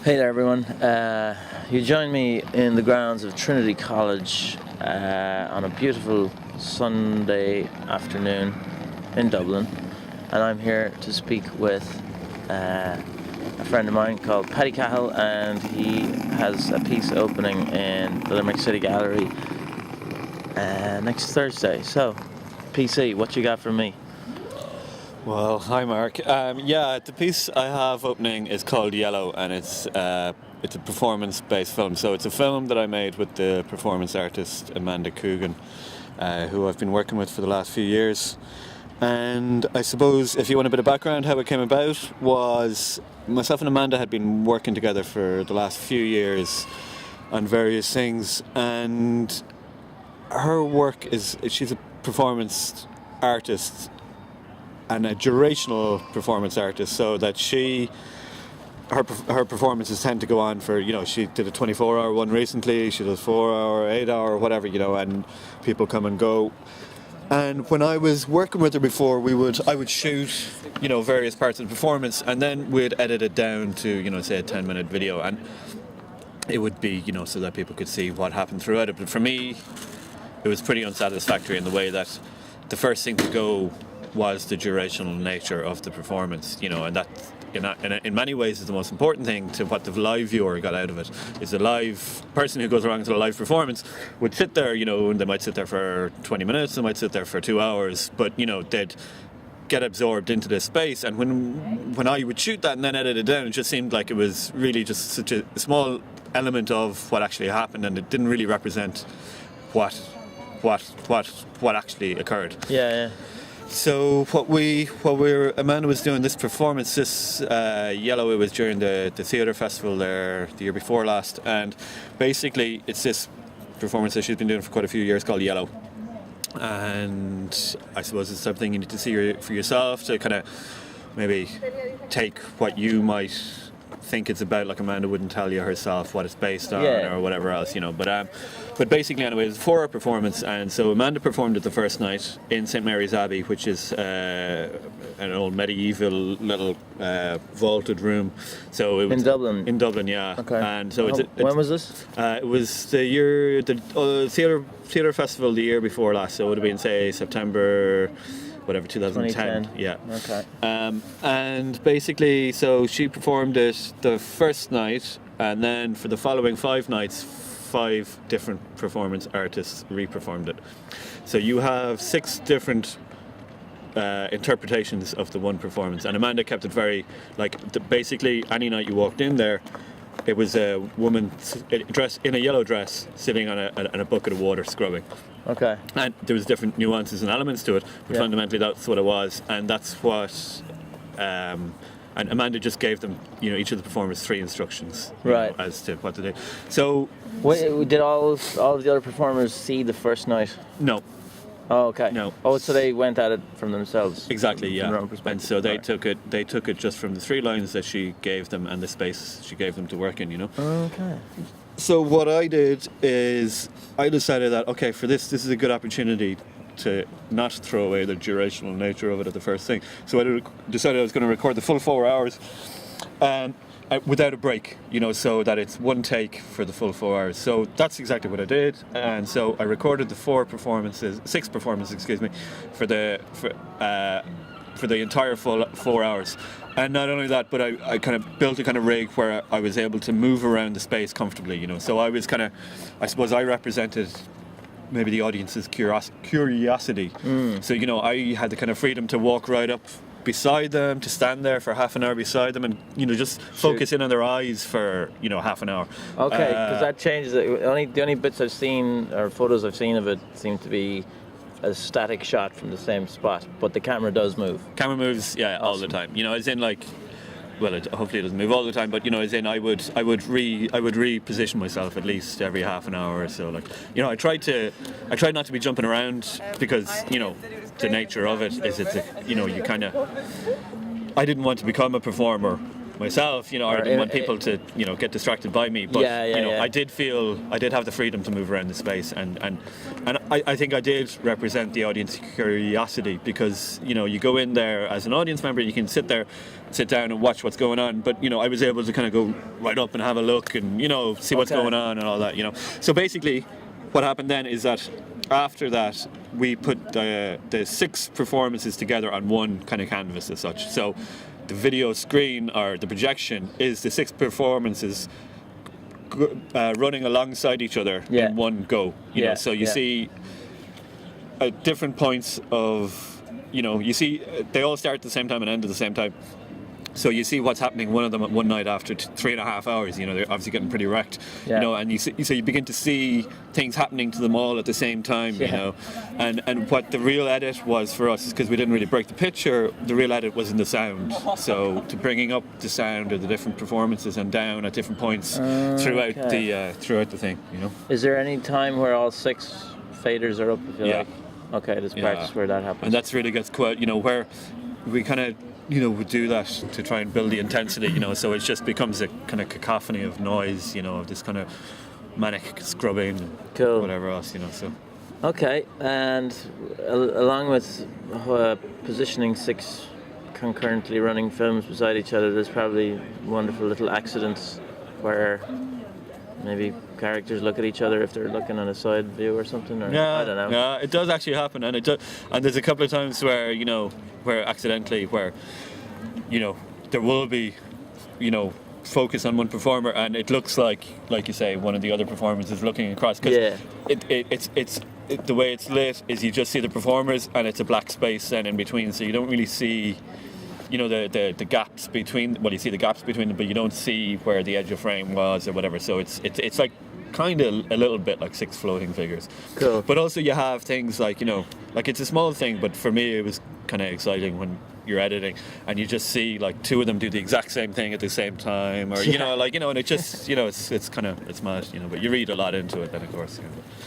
Hey there, everyone. You join me in the grounds of Trinity College on a beautiful Sunday afternoon in Dublin, and I'm here to speak with a friend of mine called Paddy Cahill, and he has a piece opening in the Limerick City Gallery next Thursday. So, PC, what you got for me? Well, hi Mark. The piece I have opening is called Yellow, and it's a performance-based film. So it's a film that I made with the performance artist Amanda Coogan, who I've been working with for the last few years. And I suppose if you want a bit of background, how it came about was myself and Amanda had been working together for the last few years on various things, and her work she's a performance artist and a durational performance artist, so that her performances tend to go on for, she did a 24-hour one recently, she does 4-hour, 8-hour, whatever, and people come and go. And when I was working with her before, I would shoot, various parts of the performance, and then we'd edit it down to, say a 10-minute video, and it would be, so that people could see what happened throughout it. But for me, it was pretty unsatisfactory in the way that the first thing to go was the durational nature of the performance, and that in many ways is the most important thing to what the live viewer got out of it. Is the live person who goes around to the live performance would sit there, and they might sit there for 20 minutes, they might sit there for 2 hours, but they'd get absorbed into this space. And when I would shoot that and then edit it down, it just seemed like it was really just such a small element of what actually happened, and it didn't really represent what actually occurred. Yeah. So Amanda was doing this performance, this Yellow, it was during the theatre festival there the year before last, and basically it's this performance that she's been doing for quite a few years called Yellow. And I suppose it's something you need to see for yourself to kind of maybe take what you might think it's about. Like Amanda wouldn't tell you herself what it's based on or whatever else, but basically anyway, it's a 4-hour performance, and so Amanda performed it the first night in St Mary's Abbey, which is an old medieval little vaulted room. So it was in Dublin, yeah. Okay. And so when was this? It was the theatre festival the year before last, so it would have been, say, September 2010. 2010. Yeah. Okay. And basically, so she performed it the first night, and then for the following 5 nights, 5 different performance artists re-performed it. So you have 6 different interpretations of the one performance, and Amanda kept it very, basically any night you walked in there, it was a woman dressed in a yellow dress sitting on a bucket of water scrubbing. Okay. And there was different nuances and elements to it, but fundamentally that's what it was, and that's what. And Amanda just gave them, each of the performers 3 instructions, as to what to do. So, did all of the other performers see the first night? No. Oh, okay. No. Oh, so they went at it from themselves. Exactly, yeah. From their own perspective. And so they took it. They took it just from the 3 lines that she gave them and the space she gave them to work in. Okay. So what I did is I decided that for this is a good opportunity to not throw away the durational nature of it at the first thing. So I decided I was going to record the full 4 hours, without a break, so that it's one take for the full 4 hours. So that's exactly what I did, and so I recorded the 6 performances, for the entire full 4 hours. And not only that, but I kind of built a kind of rig where I was able to move around the space comfortably, So I was I suppose I represented maybe the audience's curiosity. So, I had the kind of freedom to walk right up beside them, to stand there for half an hour beside them, and just focus in on their eyes for half an hour. Okay, because that changes it. The only bits I've seen or photos I've seen of it seem to be a static shot from the same spot, but the camera does move. Camera moves, all the time. As in hopefully it doesn't move all the time, but as in I would reposition myself at least every half an hour or so. I tried not to be jumping around, because the nature of it is you kind of. I didn't want to become a performer myself, or I didn't want people to, get distracted by me. But I did have the freedom to move around the space, and I think I did represent the audience curiosity, because you go in there as an audience member, you can sit down and watch what's going on, but I was able to kind of go right up and have a look and see what's going on and all that. So basically, what happened then is that after that, we put the 6 performances together on one kind of canvas as such. So the video screen, or the projection, is the 6 performances running alongside each other in one go. So you see at different points of, you see they all start at the same time and end at the same time. So you see what's happening, one of them at one night after 3.5 hours, they're obviously getting pretty wrecked, and you begin to see things happening to them all at the same time, and what the real edit was for us is, because we didn't really break the picture, the real edit was in the sound. So to bringing up the sound of the different performances and down at different points throughout the thing, Is there any time where all 6 faders are up, if you like? Okay, there's parts where that happens. And that's really gets quite, where we kind of we do that to try and build the intensity, so it just becomes a kind of cacophony of noise, of this kind of manic scrubbing and whatever else, so. Okay, and along with positioning 6 concurrently running films beside each other, there's probably wonderful little accidents where maybe characters look at each other if they're looking on a side view or something, or I don't know. Yeah, it does actually happen, and there's a couple of times where where accidentally, where there will be focus on one performer, and it looks like you say, one of the other performers is looking across, because it's the way it's lit is you just see the performers, and it's a black space then in between, so you don't really see the gaps between. Well, you see the gaps between them, but you don't see where the edge of frame was or whatever. So it's like kind of a little bit like 6 floating figures. Cool. But also you have things like like it's a small thing, but for me it was kind of exciting when you're editing and you just see like 2 of them do the exact same thing at the same time, or and it just it's kind of, it's mad, but you read a lot into it then, of course.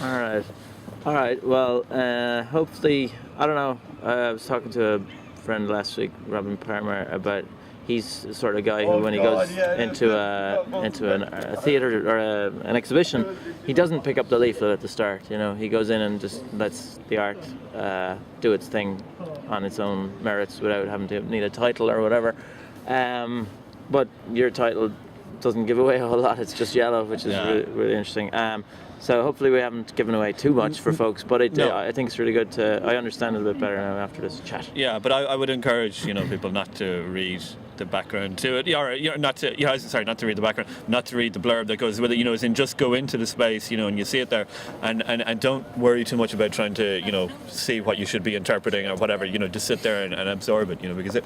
All right. Well, hopefully, I don't know. I was talking to a friend last week, Robin Palmer, about, he's the sort of guy who, when he goes into a theatre or an exhibition, he doesn't pick up the leaflet at the start. He goes in and just lets the art do its thing on its own merits without having to need a title or whatever. But your title doesn't give away a whole lot. It's just yellow, which is really interesting. So hopefully we haven't given away too much for folks, but I think it's really good I understand it a bit better now after this chat. Yeah, but I would encourage people not to read the background to it, not to read the background, not to read the blurb that goes with it, as in just go into the space, and you see it there, and don't worry too much about trying to, see what you should be interpreting or whatever, just sit there and absorb it, because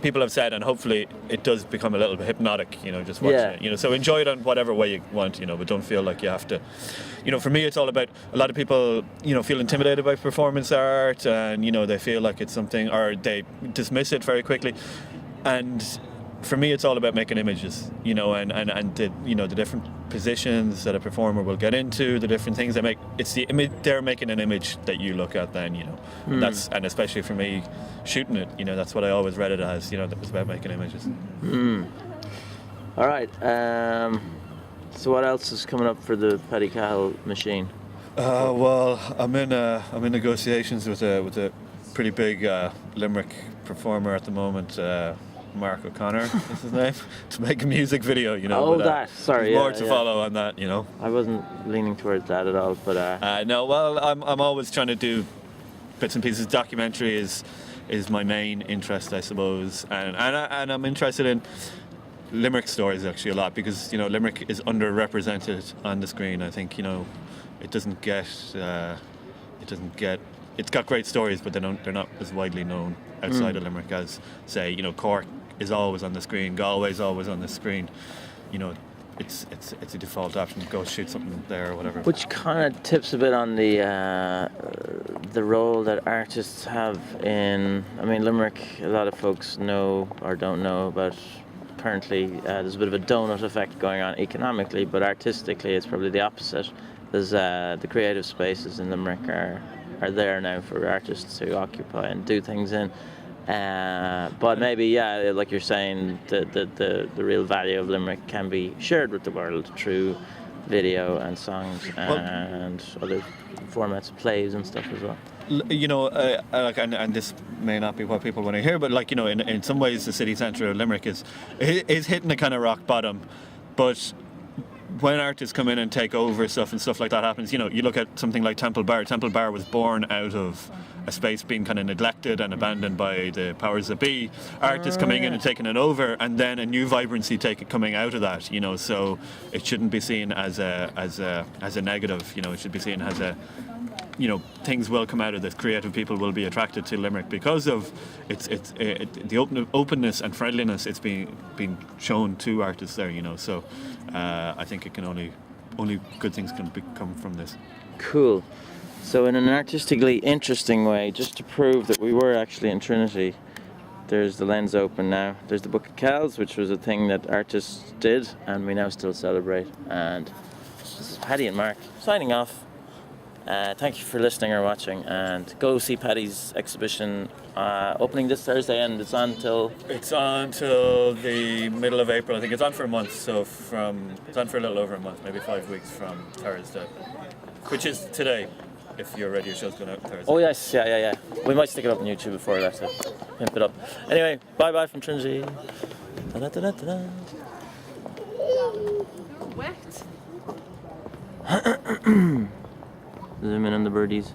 people have said, and hopefully it does become a little bit hypnotic, just watching it, so enjoy it in whatever way you want, but don't feel like you have to, for me it's all about, a lot of people, feel intimidated by performance art, and, they feel like it's something, or they dismiss it very quickly. And for me, it's all about making images, and the, the different positions that a performer will get into, the different things they make. It's the image, they're making an image that you look at then, and especially for me, shooting it, that's what I always read it as, that was about making images. All right. So what else is coming up for the Paddy Cahill machine? Well, I'm in negotiations with a pretty big Limerick performer at the moment. Mark O'Connor is his name, to make a music video, Sorry, more to follow on that, I wasn't leaning towards that at all, but no, well, I'm always trying to do bits and pieces. Documentary is my main interest, I suppose, and I'm interested in Limerick stories actually a lot, because Limerick is underrepresented on the screen. I think it's got great stories, but they're not as widely known outside of Limerick as, say, Cork is always on the screen, Galway's always on the screen. It's a default option. Go shoot something there or whatever. Which kind of tips a bit on the role that artists have in. I mean, Limerick, a lot of folks know or don't know about. Apparently, there's a bit of a donut effect going on economically, but artistically, it's probably the opposite. There's the creative spaces in Limerick are there now for artists to occupy and do things in. But maybe, yeah, like you're saying, the real value of Limerick can be shared with the world through video and songs and other formats of plays and stuff as well. You know, like, and this may not be what people want to hear, but like, you know, in some ways the city centre of Limerick is hitting a kind of rock bottom, but when artists come in and take over stuff and stuff like that happens, you know, you look at something like Temple Bar. Temple Bar was born out of a space being kind of neglected and abandoned by the powers that be. Artists coming in and taking it over, and then a new vibrancy coming out of that. You know, so it shouldn't be seen as a negative. You know, it should be seen as a, you know, things will come out of this. Creative people will be attracted to Limerick because of the openness and friendliness it's being shown to artists there. You know, so I think it can only good things can come from this. Cool. So in an artistically interesting way, just to prove that we were actually in Trinity, there's the lens open now. There's the Book of Kells, which was a thing that artists did and we now still celebrate. And this is Paddy and Mark signing off. Thank you for listening or watching, and go see Paddy's exhibition opening this Thursday, and it's on till the middle of April. I think it's on for a month, so it's on for a little over a month, maybe 5 weeks from Thursday, which is today, if your radio show's going out Thursday. Oh yes, yeah. We might stick it up on YouTube before that to pimp it up. Anyway, bye from Trinity. Da-da-da-da-da. Wet. Zoom in on the birdies.